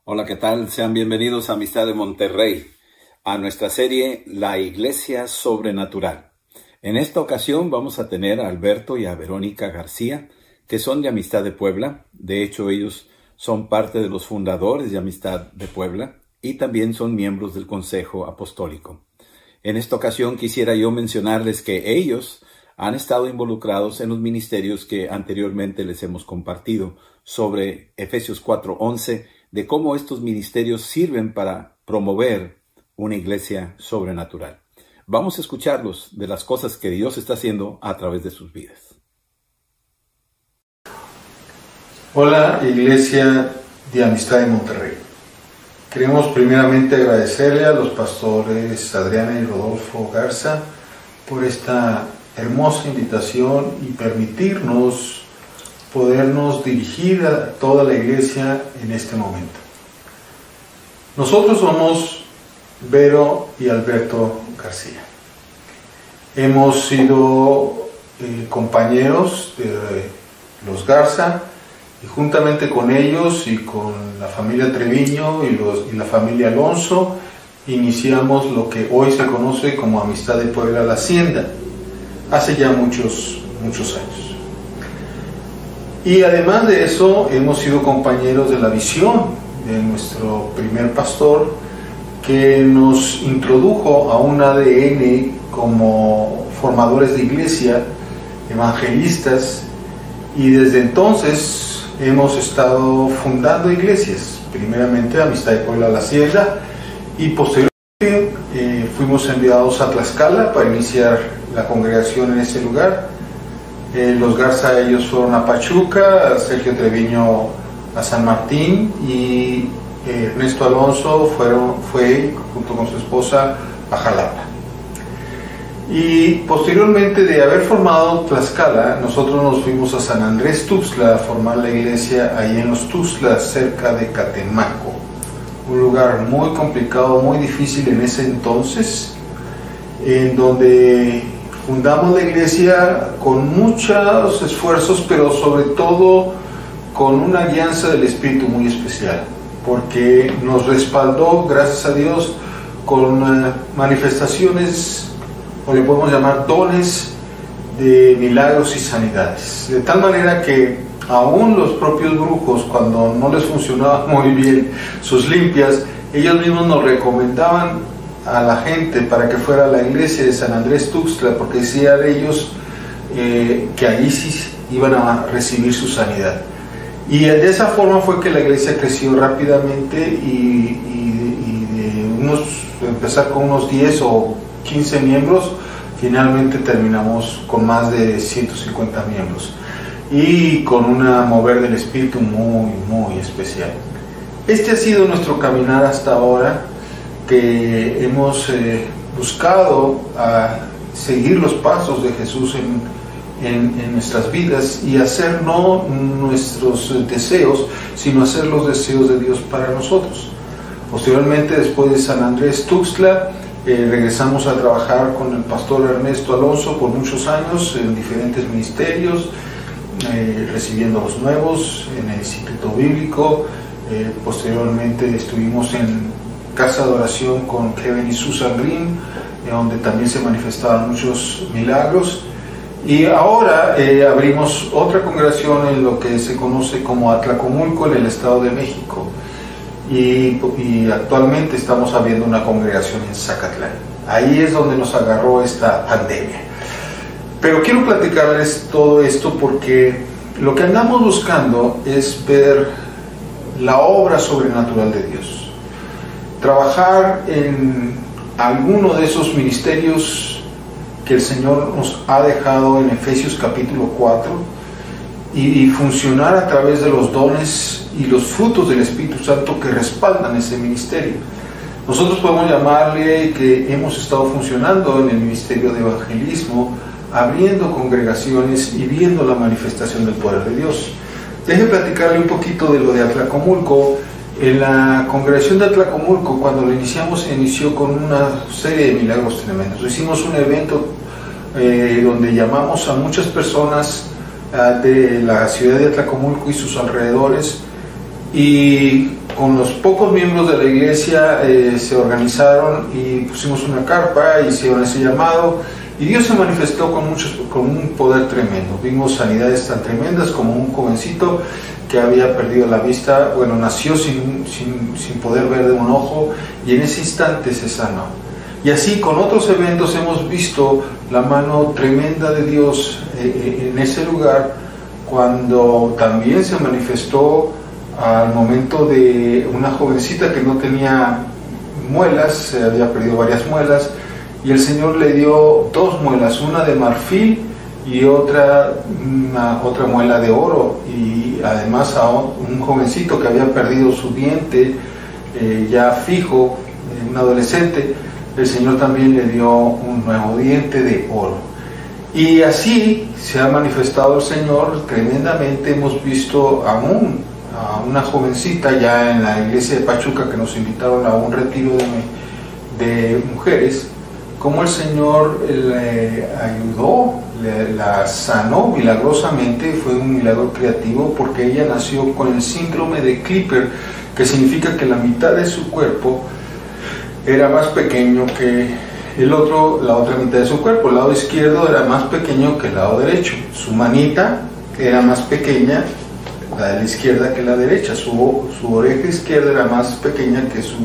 Hola, ¿qué tal? Sean bienvenidos a Amistad de Monterrey, a nuestra serie La Iglesia Sobrenatural. En esta ocasión vamos a tener a Alberto y a Verónica García, que son de Amistad de Puebla. De hecho, ellos son parte de los fundadores de Amistad de Puebla y también son miembros del Consejo Apostólico. En esta ocasión quisiera yo mencionarles que ellos han estado involucrados en los ministerios que anteriormente les hemos compartido sobre Efesios 4:11, de cómo estos ministerios sirven para promover una iglesia sobrenatural. Vamos a escucharlos de las cosas que Dios está haciendo a través de sus vidas. Hola, Iglesia de Amistad de Monterrey. Queremos primeramente agradecerle a los pastores Adriana y Rodolfo Garza por esta hermosa invitación y permitirnos podernos dirigir a toda la iglesia en este momento. Nosotros somos Vero y Alberto García. Hemos sido compañeros de los Garza y juntamente con ellos y con la familia Treviño y la familia Alonso iniciamos lo que hoy se conoce como Amistad de Puebla La Hacienda, hace ya muchos años. Y además de eso, hemos sido compañeros de la visión de nuestro primer pastor, que nos introdujo a un ADN como formadores de iglesia, evangelistas, y desde entonces hemos estado fundando iglesias, primeramente Amistad de Puebla La Hacienda, y posteriormente fuimos enviados a Tlaxcala para iniciar la congregación en ese lugar. Los Garza, ellos fueron a Pachuca, Sergio Treviño a San Martín y Ernesto Alonso fue junto con su esposa a Jalapa. Y posteriormente de haber formado Tlaxcala, nosotros nos fuimos a San Andrés Tuxtla a formar la iglesia ahí en los Tuxtlas, cerca de Catemaco, un lugar muy complicado, muy difícil en ese entonces, en donde fundamos la iglesia con muchos esfuerzos, pero sobre todo con una guianza del Espíritu muy especial, porque nos respaldó, gracias a Dios, con manifestaciones, o le podemos llamar dones de milagros y sanidades. De tal manera que aún los propios brujos, cuando no les funcionaban muy bien sus limpias, ellos mismos nos recomendaban a la gente para que fuera a la iglesia de San Andrés Tuxtla, porque decía de ellos que allí sí iban a recibir su sanidad. Y de esa forma fue que la iglesia creció rápidamente y de empezar con unos 10 o 15 miembros, finalmente terminamos con más de 150 miembros y con una mover del Espíritu muy especial. Este ha sido nuestro caminar hasta ahora, que hemos buscado a seguir los pasos de Jesús en nuestras vidas y hacer no nuestros deseos, sino hacer los deseos de Dios para nosotros. Posteriormente, después de San Andrés Tuxtla, regresamos a trabajar con el pastor Ernesto Alonso por muchos años en diferentes ministerios, recibiendo los nuevos en el Instituto Bíblico. Posteriormente estuvimos en Casa de Oración con Kevin y Susan Green, donde también se manifestaban muchos milagros. Y ahora abrimos otra congregación en lo que se conoce como Atlacomulco, en el Estado de México. Y actualmente estamos abriendo una congregación en Zacatlán. Ahí es donde nos agarró esta pandemia. Pero quiero platicarles todo esto porque lo que andamos buscando es ver la obra sobrenatural de Dios. Trabajar en alguno de esos ministerios que el Señor nos ha dejado en Efesios capítulo 4 y funcionar a través de los dones y los frutos del Espíritu Santo que respaldan ese ministerio. Nosotros podemos llamarle que hemos estado funcionando en el ministerio de evangelismo, abriendo congregaciones y viendo la manifestación del poder de Dios. Déjenme platicarle un poquito de lo de Atlacomulco. En la congregación de Atlacomulco, cuando lo iniciamos, se inició con una serie de milagros tremendos. Hicimos un evento donde llamamos a muchas personas de la ciudad de Atlacomulco y sus alrededores, y con los pocos miembros de la iglesia se organizaron y pusimos una carpa, hicieron ese llamado, y Dios se manifestó con un poder tremendo. Vimos sanidades tan tremendas como un jovencito que había perdido la vista, bueno, nació sin poder ver de un ojo, y en ese instante se sanó. Y así con otros eventos hemos visto la mano tremenda de Dios en ese lugar, cuando también se manifestó al momento de una jovencita que no tenía muelas, se había perdido varias muelas, y el Señor le dio 2 muelas, una de marfil y otra muela de oro, y además a un jovencito que había perdido su diente ya fijo, un adolescente, el Señor también le dio un nuevo diente de oro. Y así se ha manifestado el Señor tremendamente. Hemos visto a una jovencita ya en la iglesia de Pachuca, que nos invitaron a un retiro de mujeres, como el Señor le ayudó, la sanó milagrosamente. Fue un milagro creativo, porque ella nació con el síndrome de Clipper, que significa que la mitad de su cuerpo era más pequeño que la otra mitad de su cuerpo. El lado izquierdo era más pequeño que el lado derecho. Su manita era más pequeña, la de la izquierda, que la derecha. Su oreja izquierda era más pequeña que su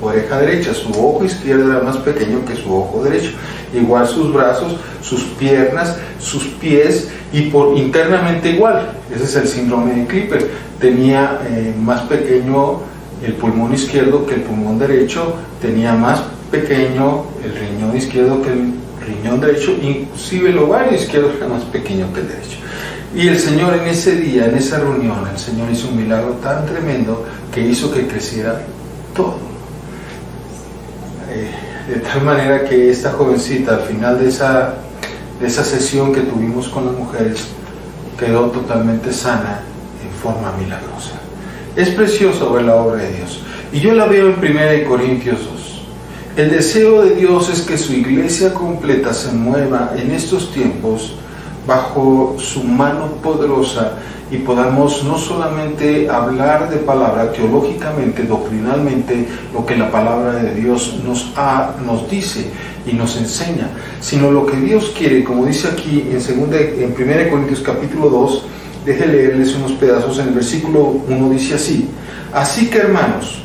oreja derecha. Su ojo izquierdo era más pequeño que su ojo derecho. Igual sus brazos, sus piernas, sus pies, y internamente igual. Ese es el síndrome de Clipper. Tenía más pequeño el pulmón izquierdo que el pulmón derecho, tenía más pequeño el riñón izquierdo que el riñón derecho, inclusive el ovario izquierdo era más pequeño que el derecho. Y el Señor en ese día, en esa reunión, el Señor hizo un milagro tan tremendo que hizo que creciera todo. De tal manera que esta jovencita, al final de esa sesión que tuvimos con las mujeres, quedó totalmente sana en forma milagrosa. Es precioso ver la obra de Dios, y yo la veo en 1 Corintios 2. El deseo de Dios es que su iglesia completa se mueva en estos tiempos bajo su mano poderosa, y podamos no solamente hablar de palabra teológicamente, doctrinalmente, lo que la palabra de Dios nos dice y nos enseña, sino lo que Dios quiere, como dice aquí en 1 Corintios capítulo 2, deje leerles unos pedazos. En el versículo 1 dice así: así que, hermanos,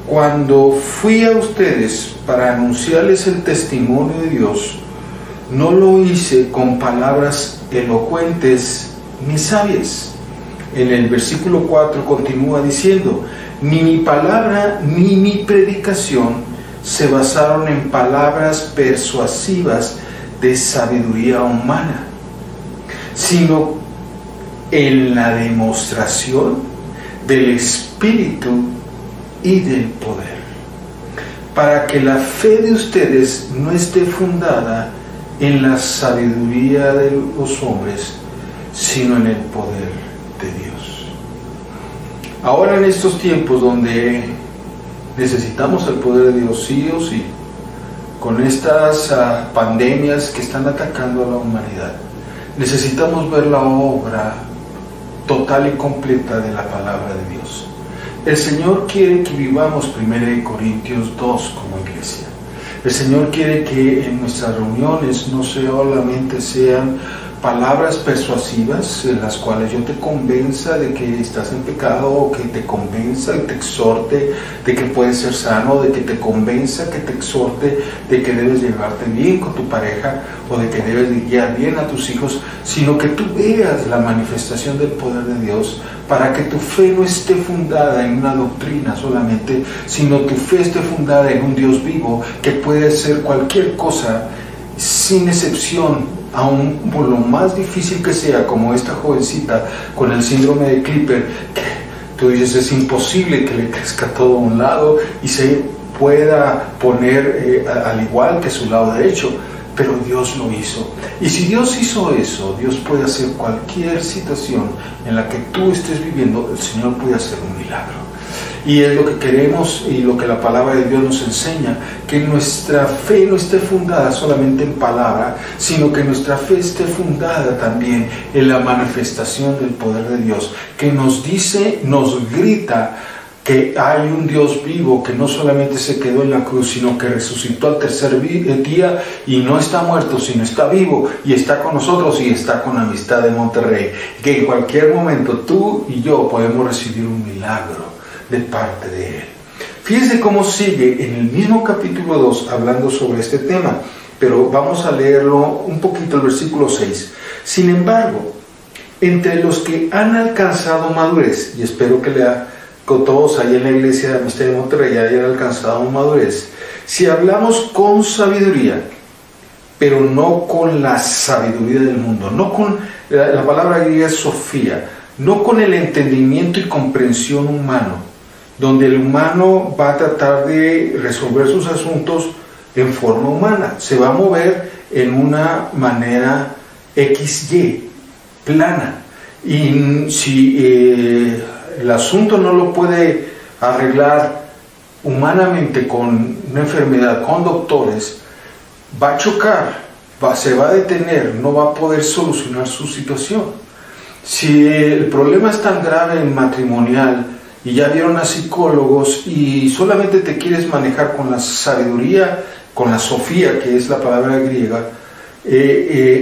cuando fui a ustedes para anunciarles el testimonio de Dios, no lo hice con palabras elocuentes ni sabias. En el versículo 4 continúa diciendo: ni mi palabra ni mi predicación se basaron en palabras persuasivas de sabiduría humana, sino en la demostración del Espíritu y del poder, para que la fe de ustedes no esté fundada en la sabiduría de los hombres, sino en el poder de Dios. Ahora, en estos tiempos donde necesitamos el poder de Dios sí o sí, con estas pandemias que están atacando a la humanidad, necesitamos ver la obra total y completa de la palabra de Dios. El Señor quiere que vivamos 1 Corintios 2 como iglesia. El Señor quiere que en nuestras reuniones no solamente sean palabras persuasivas en las cuales yo te convenza de que estás en pecado, o que te convenza y te exhorte de que puedes ser sano, de que te convenza, que te exhorte de que debes llevarte bien con tu pareja, o de que debes de guiar bien a tus hijos, sino que tú veas la manifestación del poder de Dios, para que tu fe no esté fundada en una doctrina solamente, sino tu fe esté fundada en un Dios vivo que puede hacer cualquier cosa sin excepción, aún por lo más difícil que sea, como esta jovencita con el síndrome de Clipper, que tú dices es imposible que le crezca todo a un lado y se pueda poner al igual que su lado derecho, pero Dios lo hizo. Y si Dios hizo eso, Dios puede hacer cualquier situación en la que tú estés viviendo. El Señor puede hacer un milagro. Y es lo que queremos y lo que la palabra de Dios nos enseña, que nuestra fe no esté fundada solamente en palabra, sino que nuestra fe esté fundada también en la manifestación del poder de Dios, que nos dice, nos grita que hay un Dios vivo que no solamente se quedó en la cruz, sino que resucitó al tercer día y no está muerto, sino está vivo y está con nosotros y está con Amistad de Monterrey. Que en cualquier momento tú y yo podemos recibir un milagro de parte de Él. Fíjense cómo sigue en el mismo capítulo 2 hablando sobre este tema, pero vamos a leerlo un poquito, el versículo 6. Sin embargo, entre los que han alcanzado madurez, y espero que todos ahí en la iglesia de Amistad de Monterrey hayan alcanzado madurez, si hablamos con sabiduría, pero no con la sabiduría del mundo, no con, la palabra griega es sofía, no con el entendimiento y comprensión humano, donde el humano va a tratar de resolver sus asuntos en forma humana, se va a mover en una manera XY, plana, y si el asunto no lo puede arreglar humanamente con una enfermedad, con doctores, va a chocar, se va a detener, no va a poder solucionar su situación. Si el problema es tan grave en matrimonial y ya vieron a psicólogos y solamente te quieres manejar con la sabiduría, con la sofía, que es la palabra griega,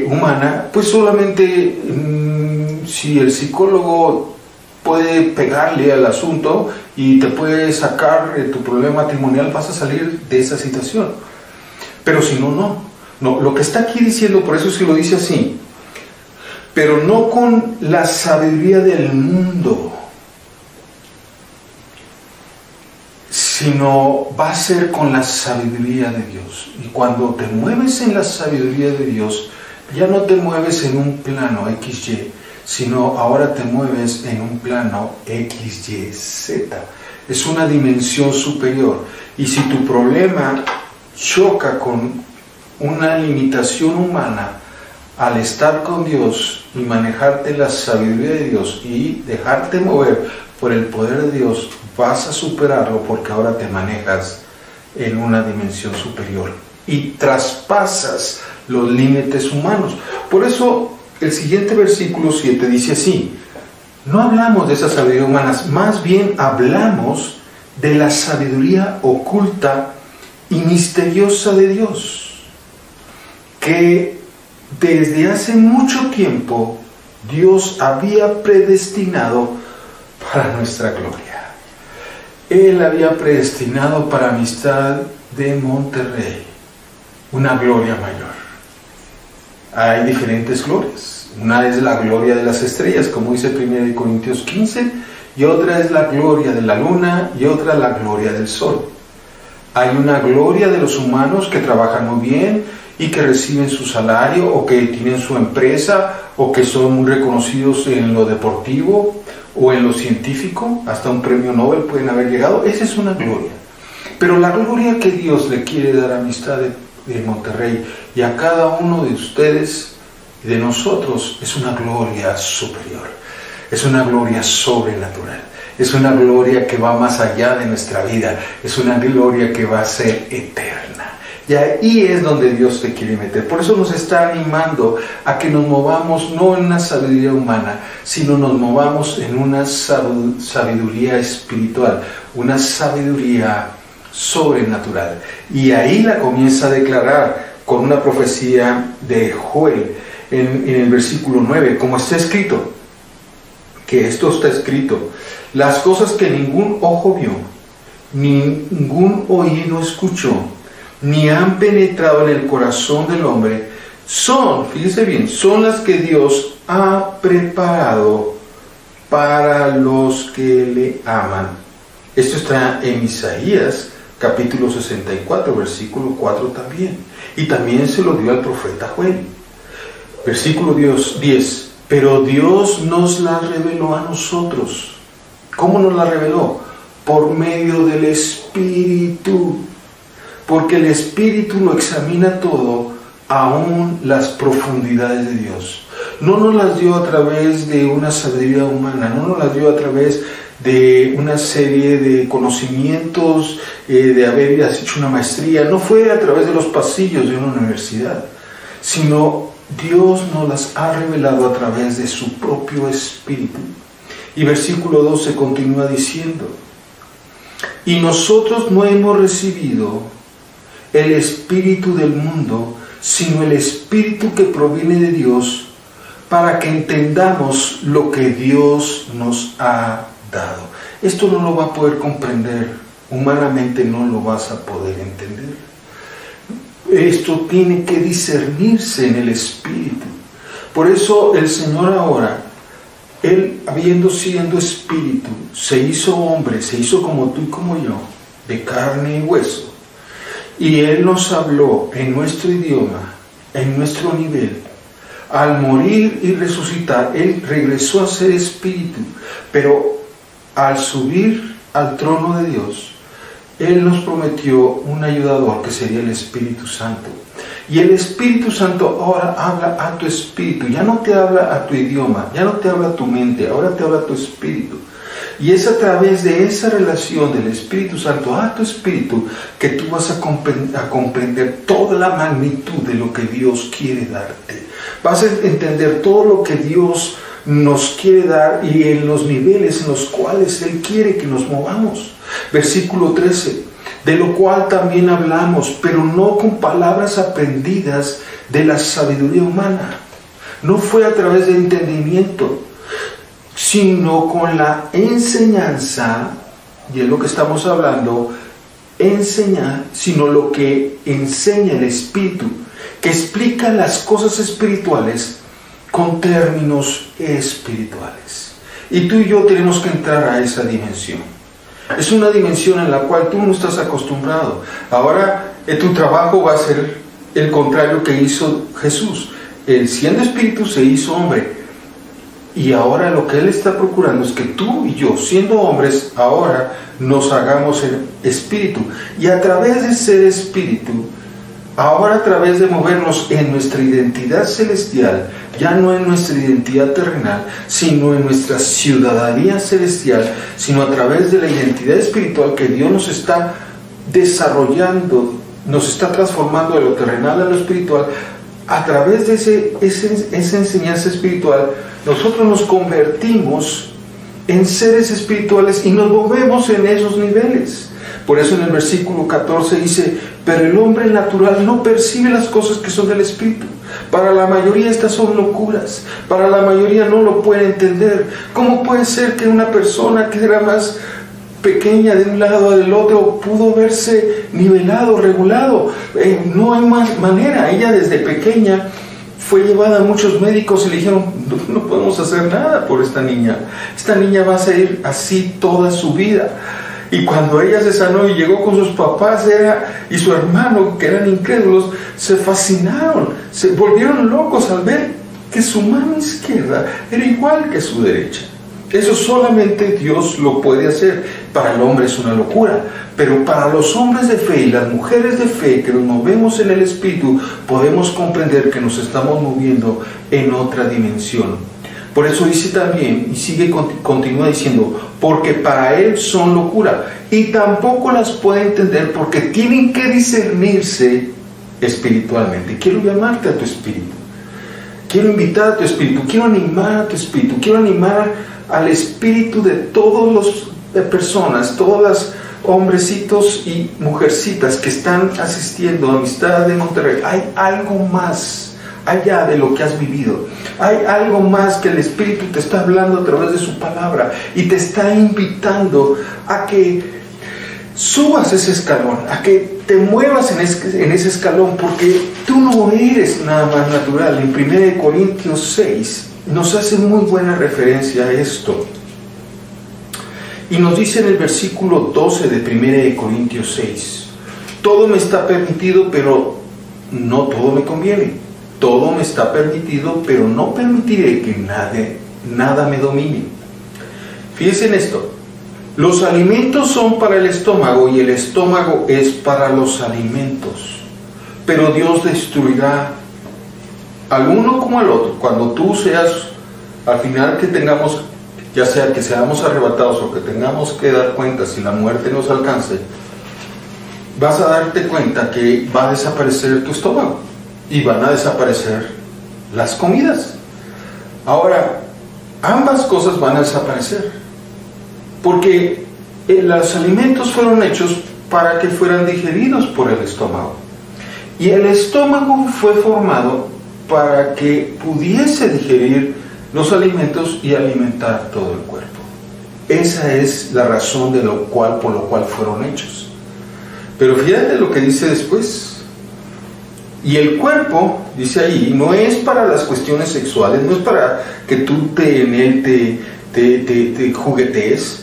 humana, pues solamente si el psicólogo puede pegarle al asunto y te puede sacar tu problema matrimonial, vas a salir de esa situación. Pero si no, no. Lo que está aquí diciendo, por eso se lo dice así, pero no con la sabiduría del mundo, sino va a ser con la sabiduría de Dios. Y cuando te mueves en la sabiduría de Dios, ya no te mueves en un plano XY, sino ahora te mueves en un plano XYZ. Es una dimensión superior. Y si tu problema choca con una limitación humana, al estar con Dios y manejarte la sabiduría de Dios y dejarte mover por el poder de Dios, vas a superarlo porque ahora te manejas en una dimensión superior y traspasas los límites humanos. Por eso el siguiente versículo 7 dice así: no hablamos de esa sabiduría humana, más bien hablamos de la sabiduría oculta y misteriosa de Dios, que desde hace mucho tiempo Dios había predestinado para nuestra gloria. Él había predestinado para Amistad de Monterrey una gloria mayor. Hay diferentes glorias. Una es la gloria de las estrellas, como dice 1 Corintios 15, y otra es la gloria de la luna, y otra la gloria del sol. Hay una gloria de los humanos que trabajan muy bien y que reciben su salario, o que tienen su empresa, o que son muy reconocidos en lo deportivo o en lo científico, hasta un premio Nobel pueden haber llegado. Esa es una gloria. Pero la gloria que Dios le quiere dar a Amistad de Monterrey y a cada uno de ustedes y de nosotros es una gloria superior, es una gloria sobrenatural, es una gloria que va más allá de nuestra vida, es una gloria que va a ser eterna. Y ahí es donde Dios te quiere meter. Por eso nos está animando a que nos movamos no en una sabiduría humana, sino nos movamos en una sabiduría espiritual, una sabiduría sobrenatural. Y ahí la comienza a declarar con una profecía de Joel en el versículo 9, como está escrito, que esto está escrito: las cosas que ningún ojo vio, ni ningún oído escuchó, ni han penetrado en el corazón del hombre, son, fíjese bien, son las que Dios ha preparado para los que le aman. Esto está en Isaías capítulo 64, versículo 4 también. Y también se lo dio al profeta Joel. Versículo 10. Pero Dios nos la reveló a nosotros. ¿Cómo nos la reveló? Por medio del Espíritu. Porque el Espíritu lo examina todo, aún las profundidades de Dios. No nos las dio a través de una sabiduría humana, no nos las dio a través de una serie de conocimientos, de haber hecho una maestría, no fue a través de los pasillos de una universidad, sino Dios nos las ha revelado a través de su propio Espíritu. Y versículo 12 continúa diciendo: Y nosotros no hemos recibido el espíritu del mundo, sino el espíritu que proviene de Dios, para que entendamos lo que Dios nos ha dado. Esto no lo va a poder comprender, humanamente no lo vas a poder entender. Esto tiene que discernirse en el espíritu. Por eso el Señor ahora, Él, habiendo sido espíritu, se hizo hombre, se hizo como tú y como yo, de carne y hueso. Y Él nos habló en nuestro idioma, en nuestro nivel. Al morir y resucitar, Él regresó a ser espíritu, pero al subir al trono de Dios, Él nos prometió un ayudador que sería el Espíritu Santo. Y el Espíritu Santo ahora habla a tu espíritu, ya no te habla a tu idioma, ya no te habla a tu mente, ahora te habla a tu espíritu. Y es a través de esa relación del Espíritu Santo a tu espíritu que tú vas a comprender toda la magnitud de lo que Dios quiere darte. Vas a entender todo lo que Dios nos quiere dar y en los niveles en los cuales Él quiere que nos movamos. Versículo 13, de lo cual también hablamos, pero no con palabras aprendidas de la sabiduría humana. No fue a través del entendimiento, sino con la enseñanza, y es lo que estamos hablando, enseñar, sino lo que enseña el Espíritu, que explica las cosas espirituales con términos espirituales. Y tú y yo tenemos que entrar a esa dimensión. Es una dimensión en la cual tú no estás acostumbrado. Ahora tu trabajo va a ser el contrario que hizo Jesús. Él, siendo espíritu, se hizo hombre. Y ahora lo que Él está procurando es que tú y yo, siendo hombres, ahora nos hagamos el espíritu. Y a través de ser espíritu, ahora a través de movernos en nuestra identidad celestial, ya no en nuestra identidad terrenal, sino en nuestra ciudadanía celestial, sino a través de la identidad espiritual que Dios nos está desarrollando, nos está transformando de lo terrenal a lo espiritual. A través de esa enseñanza espiritual, nosotros nos convertimos en seres espirituales y nos movemos en esos niveles. Por eso en el versículo 14 dice, pero el hombre natural no percibe las cosas que son del Espíritu. Para la mayoría estas son locuras, para la mayoría no lo puede entender. ¿Cómo puede ser que una persona que era más pequeña de un lado o del otro pudo verse nivelado, regulado? No hay más manera. Ella desde pequeña fue llevada a muchos médicos y le dijeron, no podemos hacer nada por esta niña. Esta niña va a seguir así toda su vida. Y cuando ella se sanó y llegó con sus papás y su hermano, que eran incrédulos, se fascinaron, se volvieron locos al ver que su mano izquierda era igual que su derecha. Eso solamente Dios lo puede hacer. Para el hombre es una locura, pero para los hombres de fe y las mujeres de fe que nos movemos en el Espíritu, podemos comprender que nos estamos moviendo en otra dimensión. Por eso dice también, y continúa diciendo, porque para él son locura, y tampoco las puede entender porque tienen que discernirse espiritualmente. Quiero llamarte a tu espíritu, quiero invitar a tu espíritu, quiero animar a tu espíritu, quiero animar al espíritu de todas las personas, todas las hombrecitos y mujercitas que están asistiendo a Amistad de Monterrey. Hay algo más allá de lo que has vivido. Hay algo más que el Espíritu te está hablando a través de su palabra y te está invitando a que subas ese escalón, a que te muevas en ese escalón, porque tú no eres nada más natural. En 1 Corintios 6 nos hace muy buena referencia a esto. Y nos dice en el versículo 12 de 1 Corintios 6, todo me está permitido, pero no todo me conviene. Todo me está permitido, pero no permitiré que nada me domine. Fíjense en esto. Los alimentos son para el estómago y el estómago es para los alimentos. Pero Dios destruirá al uno como al otro. Cuando tú seas, al final que tengamos, ya sea que seamos arrebatados o que tengamos que dar cuenta si la muerte nos alcance, vas a darte cuenta que va a desaparecer tu estómago. Y van a desaparecer las comidas. Ahora, ambas cosas van a desaparecer. Porque los alimentos fueron hechos para que fueran digeridos por el estómago. Y el estómago fue formado para que pudiese digerir los alimentos y alimentar todo el cuerpo. Esa es la razón por lo cual fueron hechos. Pero fíjate lo que dice después. Y el cuerpo, dice ahí, no es para las cuestiones sexuales, no es para que tú en él te juguetees,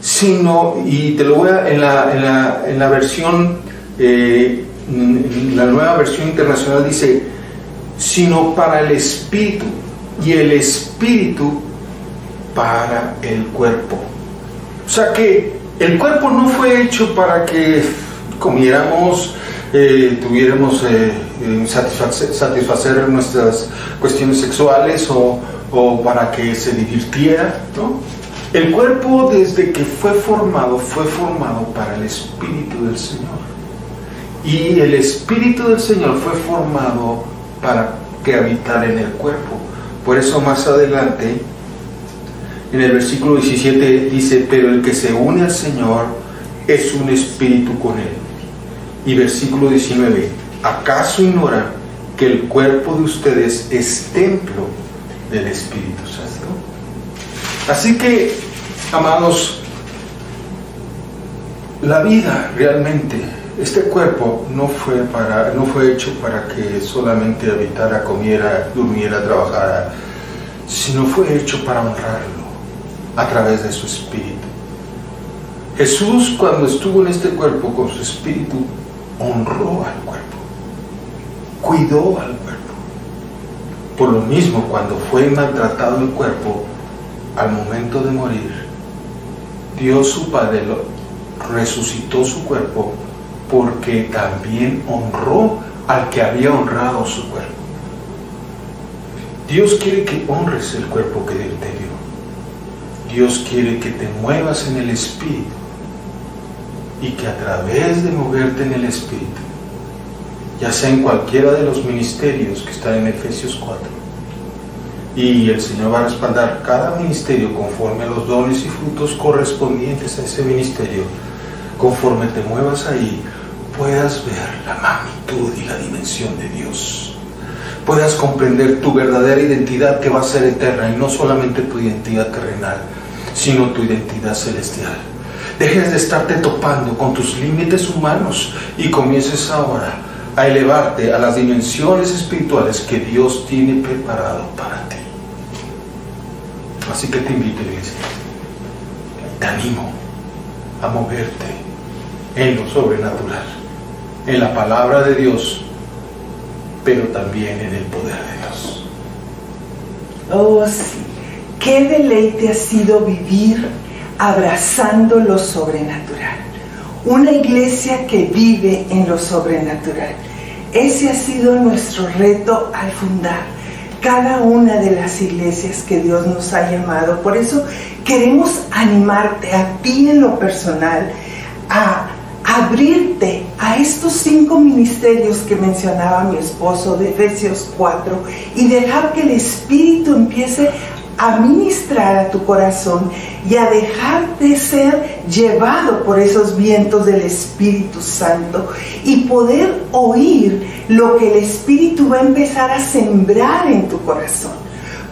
sino, y te lo voy a, en la versión, la nueva versión internacional dice, sino para el espíritu, y el espíritu para el cuerpo. O sea que el cuerpo no fue hecho para que comiéramos, tuviéramos satisfacer nuestras cuestiones sexuales o para que se divirtiera, ¿no? El cuerpo, desde que fue formado para el Espíritu del Señor. Y el Espíritu del Señor fue formado para que habitara en el cuerpo. Por eso más adelante, en el versículo 17 dice, pero el que se une al Señor es un espíritu con Él. Y versículo 19, ¿acaso ignoran que el cuerpo de ustedes es templo del Espíritu Santo? Así que, amados, la vida realmente, este cuerpo no fue hecho para que solamente habitara, comiera, durmiera, trabajara, sino fue hecho para honrarlo a través de su Espíritu. Jesús, cuando estuvo en este cuerpo con su Espíritu, honró al cuerpo, cuidó al cuerpo. Por lo mismo, cuando fue maltratado el cuerpo, al momento de morir, Dios su Padre resucitó su cuerpo, porque también honró al que había honrado su cuerpo. Dios quiere que honres el cuerpo que Él te dio. Dios quiere que te muevas en el Espíritu, y que a través de moverte en el Espíritu, ya sea en cualquiera de los ministerios que están en Efesios 4, y el Señor va a respaldar cada ministerio conforme a los dones y frutos correspondientes a ese ministerio, conforme te muevas ahí, puedas ver la magnitud y la dimensión de Dios, puedas comprender tu verdadera identidad, que va a ser eterna, y no solamente tu identidad terrenal, sino tu identidad celestial. Dejes de estarte topando con tus límites humanos y comiences ahora a elevarte a las dimensiones espirituales que Dios tiene preparado para ti. Así que te invito, iglesia, te animo a moverte en lo sobrenatural, en la palabra de Dios, pero también en el poder de Dios. Oh, sí, qué deleite ha sido vivir abrazando lo sobrenatural, una iglesia que vive en lo sobrenatural. Ese ha sido nuestro reto al fundar cada una de las iglesias que Dios nos ha llamado. Por eso queremos animarte a ti en lo personal a abrirte a estos 5 ministerios que mencionaba mi esposo de Efesios 4 y dejar que el Espíritu empiece a ministrar a tu corazón y a dejar de ser llevado por esos vientos del Espíritu Santo y poder oír lo que el Espíritu va a empezar a sembrar en tu corazón.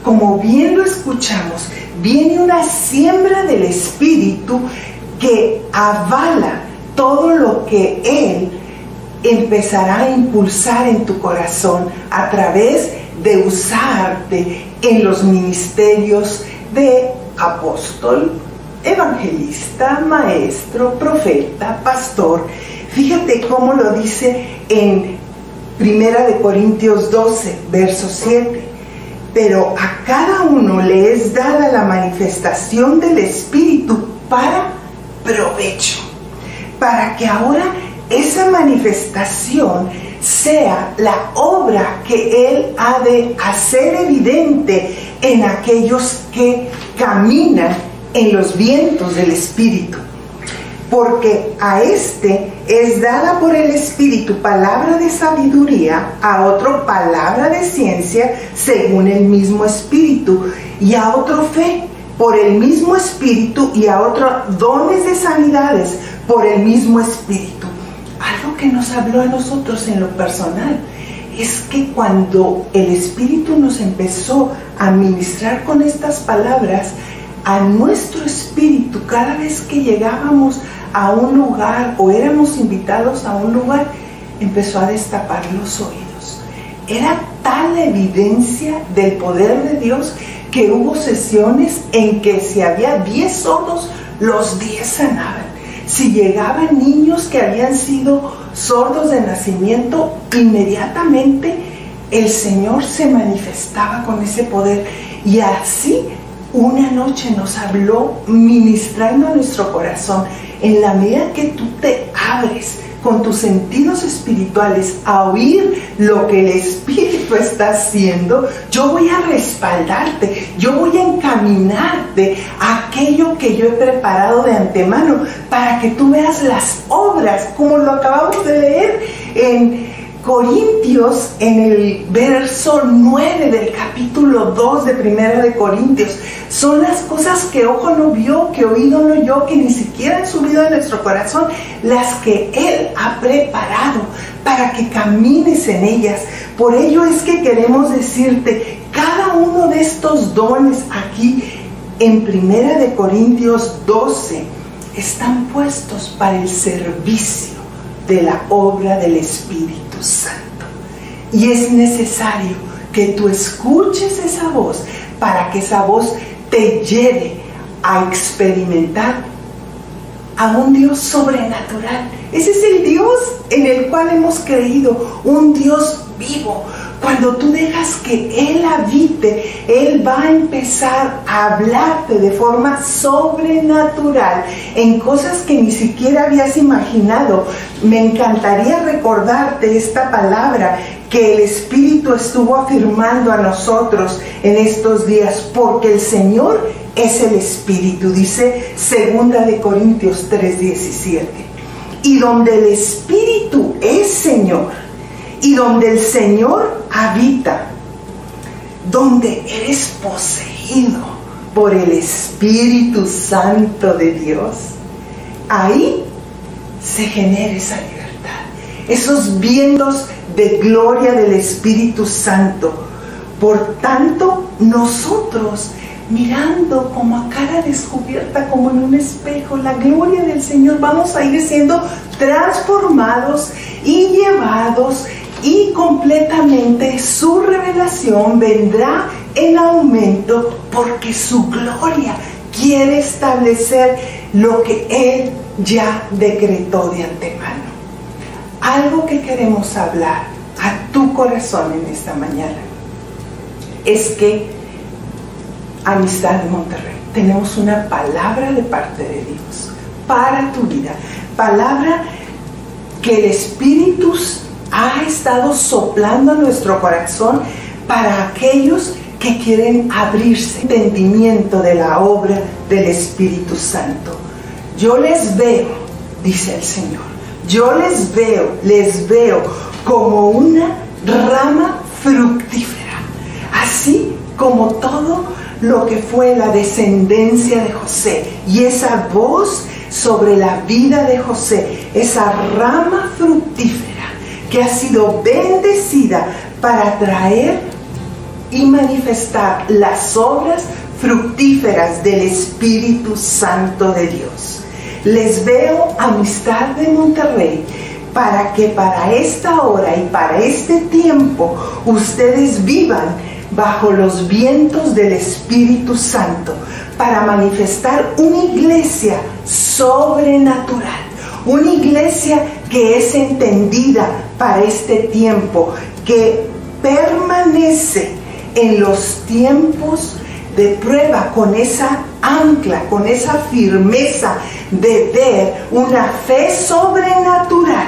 Como bien lo escuchamos, viene una siembra del Espíritu que avala todo lo que Él empezará a impulsar en tu corazón a través de usarte en los ministerios de apóstol, evangelista, maestro, profeta, pastor. Fíjate cómo lo dice en 1 Corintios 12, verso 7. Pero a cada uno le es dada la manifestación del Espíritu para provecho, para que ahora esa manifestación sea la obra que Él ha de hacer evidente en aquellos que caminan en los vientos del Espíritu. Porque a este es dada por el Espíritu palabra de sabiduría, a otro palabra de ciencia según el mismo Espíritu, y a otro fe por el mismo Espíritu, y a otros dones de sanidades por el mismo Espíritu. Algo que nos habló a nosotros en lo personal es que cuando el Espíritu nos empezó a ministrar con estas palabras, a nuestro espíritu, cada vez que llegábamos a un lugar o éramos invitados a un lugar, empezó a destapar los oídos. Era tal la evidencia del poder de Dios que hubo sesiones en que si había 10 sordos, los 10 sanaban. Si llegaban niños que habían sido sordos de nacimiento, inmediatamente el Señor se manifestaba con ese poder. Y así una noche nos habló ministrando a nuestro corazón. En la medida que tú te abres con tus sentidos espirituales a oír lo que el Espíritu está haciendo, yo voy a respaldarte, yo voy a encaminarte a aquello que yo he preparado de antemano para que tú veas las obras, como lo acabamos de leer en Corintios, en el verso 9 del capítulo 2 de Primera de Corintios. Son las cosas que ojo no vio, que oído no oyó, que ni siquiera han subido a nuestro corazón, las que Él ha preparado para que camines en ellas. Por ello es que queremos decirte, cada uno de estos dones aquí en Primera de Corintios 12 están puestos para el servicio de la obra del Espíritu Santo. Y es necesario que tú escuches esa voz para que esa voz te lleve a experimentar a un Dios sobrenatural. Ese es el Dios en el cual hemos creído, un Dios vivo. Cuando tú dejas que Él habite, Él va a empezar a hablarte de forma sobrenatural en cosas que ni siquiera habías imaginado. Me encantaría recordarte esta palabra que el Espíritu estuvo afirmando a nosotros en estos días, porque el Señor es el Espíritu, dice 2 de Corintios 3:17. Y donde el Espíritu es Señor, y donde el Señor habita, donde eres poseído por el Espíritu Santo de Dios, ahí se genera esa libertad, esos vientos de gloria del Espíritu Santo. Por tanto, nosotros, mirando como a cara descubierta, como en un espejo, la gloria del Señor, vamos a ir siendo transformados y llevados, y completamente su revelación vendrá en aumento, porque su gloria quiere establecer lo que Él ya decretó de antemano. Algo que queremos hablar a tu corazón en esta mañana es que, Amistad de Monterrey, tenemos una palabra de parte de Dios para tu vida, palabra que el Espíritu ha estado soplando a nuestro corazón para aquellos que quieren abrirse entendimiento de la obra del Espíritu Santo. Yo les veo, dice el Señor, yo les veo como una rama fructífera, así como todo lo que fue la descendencia de José, y esa voz sobre la vida de José, esa rama fructífera que ha sido bendecida para traer y manifestar las obras fructíferas del Espíritu Santo de Dios. Les veo, Amistad de Monterrey, para que para esta hora y para este tiempo ustedes vivan bajo los vientos del Espíritu Santo, para manifestar una iglesia sobrenatural, una iglesia que es entendida para este tiempo, que permanece en los tiempos de prueba con esa ancla, con esa firmeza de ver una fe sobrenatural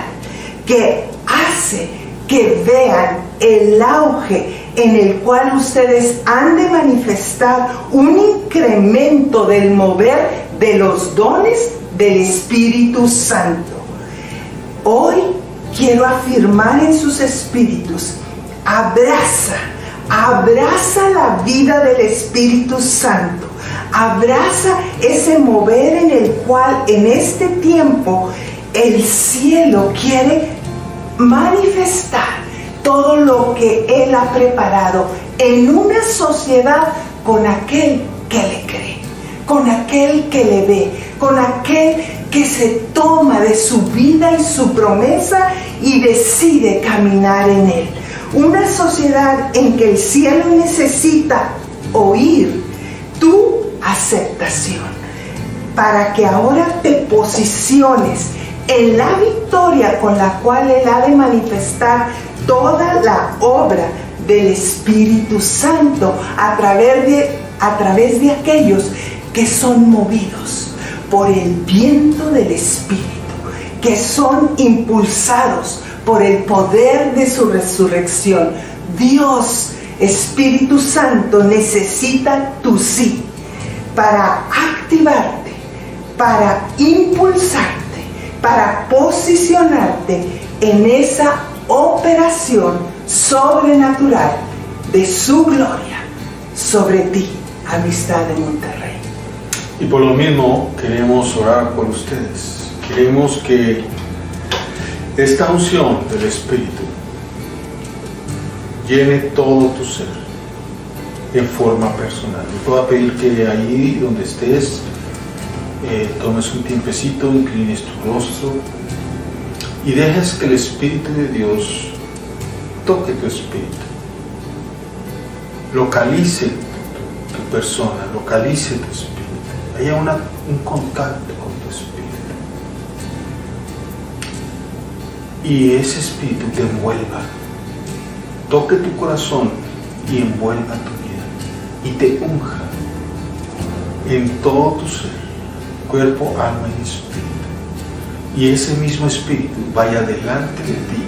que hace que vean el auge en el cual ustedes han de manifestar un incremento del mover de los dones del Espíritu Santo. Hoy quiero afirmar en sus espíritus, abraza la vida del Espíritu Santo, Abraza ese mover en el cual en este tiempo el cielo quiere manifestar todo lo que Él ha preparado en una sociedad con aquel que le cree, con aquel que le ve, con aquel que se toma de su vida y su promesa y decide caminar en Él. Una sociedad en que el cielo necesita oír tu aceptación para que ahora te posiciones en la victoria con la cual Él ha de manifestar toda la obra del Espíritu Santo a través de aquellos que son movidos por el viento del Espíritu, que son impulsados por el poder de su resurrección. Dios, Espíritu Santo, necesita tu sí para activarte, para impulsarte, para posicionarte en esa operación sobrenatural de su gloria sobre ti, Amistad de Monterrey. Y por lo mismo queremos orar por ustedes. Queremos que esta unción del Espíritu llene todo tu ser en forma personal. Te voy a pedir que ahí donde estés tomes un tiempecito, inclines tu rostro y dejes que el Espíritu de Dios toque tu espíritu, localice tu persona, localice tu espíritu, haya un contacto con tu espíritu y ese espíritu te envuelva, toque tu corazón y envuelva tu vida y te unja en todo tu ser, cuerpo, alma y espíritu, y ese mismo espíritu vaya delante de ti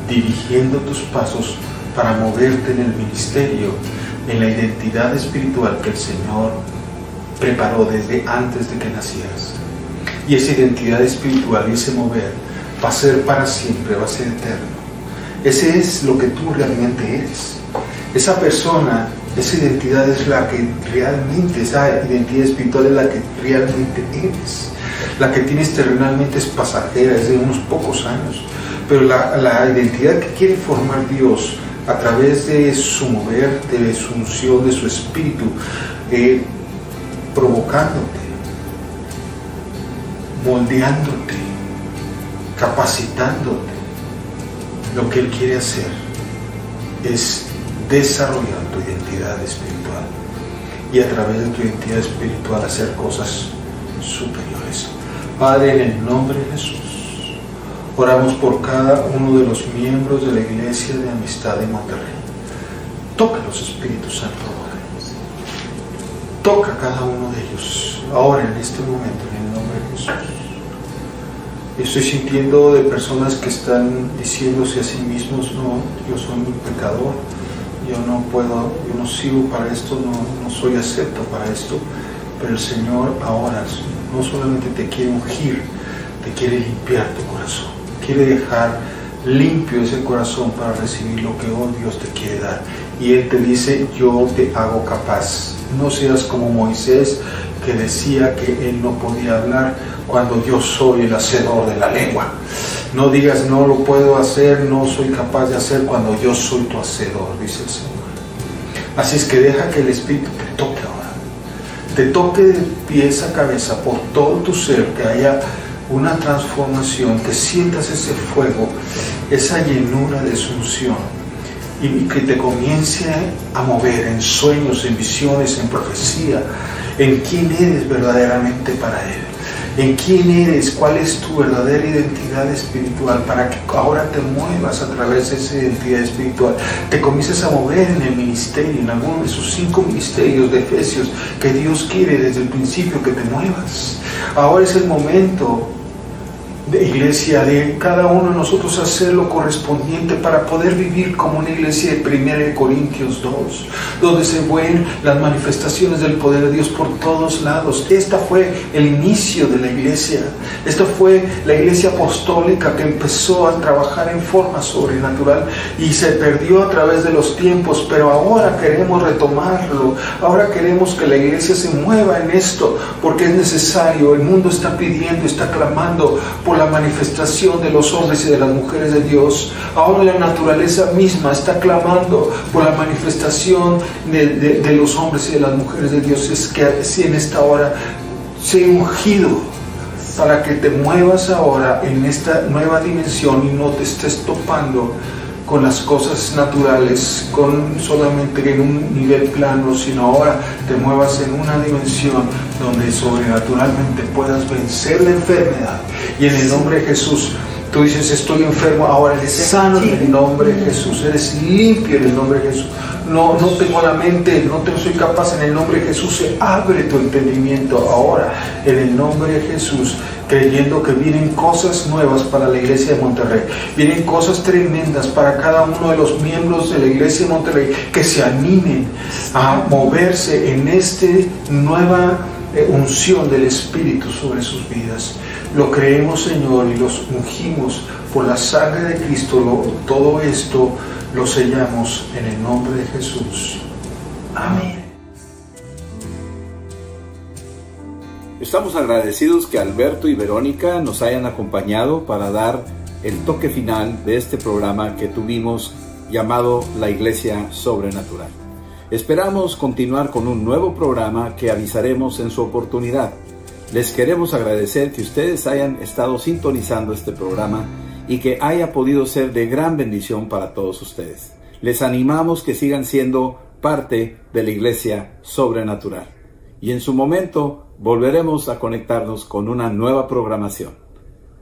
dirigiendo tus pasos para moverte en el ministerio, en la identidad espiritual que el Señor preparó desde antes de que nacieras. Y esa identidad espiritual y ese mover va a ser para siempre, va a ser eterno. Ese es lo que tú realmente eres. Esa persona, esa identidad es la que realmente, esa identidad espiritual es la que realmente eres. La que tienes terrenalmente es pasajera, es de unos pocos años. Pero la identidad que quiere formar Dios a través de su mover, de su unción, de su espíritu, provocándote, moldeándote, capacitándote, lo que Él quiere hacer es desarrollar tu identidad espiritual y a través de tu identidad espiritual hacer cosas superiores. Padre, en el nombre de Jesús, oramos por cada uno de los miembros de la Iglesia de Amistad de Monterrey. Toca los Espíritus Santos ahora. Toca a cada uno de ellos ahora, en este momento, en el nombre de Jesús. Estoy sintiendo de personas que están diciéndose a sí mismos: no, yo soy un pecador, yo no puedo, yo no sirvo para esto, no soy acepto para esto. Pero el Señor ahora no solamente te quiere ungir, te quiere limpiar tu corazón, quiere dejar limpio ese corazón para recibir lo que hoy Dios te quiere dar. Y Él te dice: yo te hago capaz. No seas como Moisés, que decía que él no podía hablar cuando yo soy el hacedor de la lengua. No digas no lo puedo hacer, no soy capaz de hacer, cuando yo soy tu hacedor, dice el Señor. Así es que deja que el Espíritu te toque ahora, te toque de pies a cabeza, por todo tu ser, que haya una transformación, que sientas ese fuego, esa llenura de su unción, y que te comience a mover en sueños, en visiones, en profecía, en quién eres verdaderamente para Él, en quién eres, cuál es tu verdadera identidad espiritual, para que ahora te muevas a través de esa identidad espiritual, te comiences a mover en el ministerio, en alguno de sus 5 ministerios de Efesios, que Dios quiere desde el principio que te muevas. Ahora es el momento de iglesia, de cada uno de nosotros hacer lo correspondiente para poder vivir como una iglesia de 1 Corintios 2, donde se ven las manifestaciones del poder de Dios por todos lados. Esta fue el inicio de la iglesia. Esta fue la iglesia apostólica que empezó a trabajar en forma sobrenatural y se perdió a través de los tiempos, pero ahora queremos retomarlo. Ahora queremos que la iglesia se mueva en esto, porque es necesario. El mundo está pidiendo, está clamando por la manifestación de los hombres y de las mujeres de Dios. Ahora la naturaleza misma está clamando por la manifestación de los hombres y de las mujeres de Dios. Es que así en esta hora se ha ungido para que te muevas ahora en esta nueva dimensión y no te estés topando con las cosas naturales, con solamente en un nivel plano, sino ahora te muevas en una dimensión donde sobrenaturalmente puedas vencer la enfermedad. Y en el nombre de Jesús, tú dices, estoy enfermo, ahora eres sano en el nombre de Jesús, eres limpio en el nombre de Jesús. No tengo la mente, no soy capaz, en el nombre de Jesús se abre tu entendimiento ahora, en el nombre de Jesús, creyendo que vienen cosas nuevas para la iglesia de Monterrey, vienen cosas tremendas para cada uno de los miembros de la iglesia de Monterrey, que se animen a moverse en esta nueva unción del Espíritu sobre sus vidas. Lo creemos, Señor, y los ungimos por la sangre de Cristo. Todo esto lo sellamos en el nombre de Jesús. Amén. Estamos agradecidos que Alberto y Verónica nos hayan acompañado para dar el toque final de este programa que tuvimos llamado La Iglesia Sobrenatural. Esperamos continuar con un nuevo programa que avisaremos en su oportunidad. Les queremos agradecer que ustedes hayan estado sintonizando este programa y que haya podido ser de gran bendición para todos ustedes. Les animamos que sigan siendo parte de la Iglesia Sobrenatural. Y en su momento volveremos a conectarnos con una nueva programación.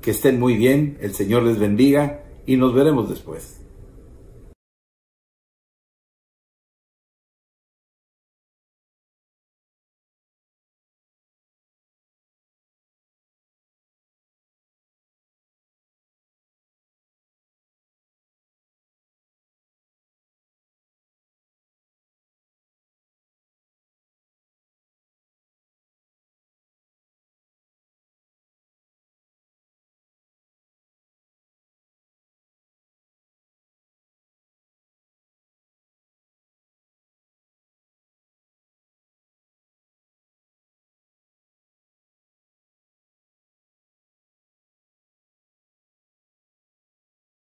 Que estén muy bien, el Señor les bendiga y nos veremos después.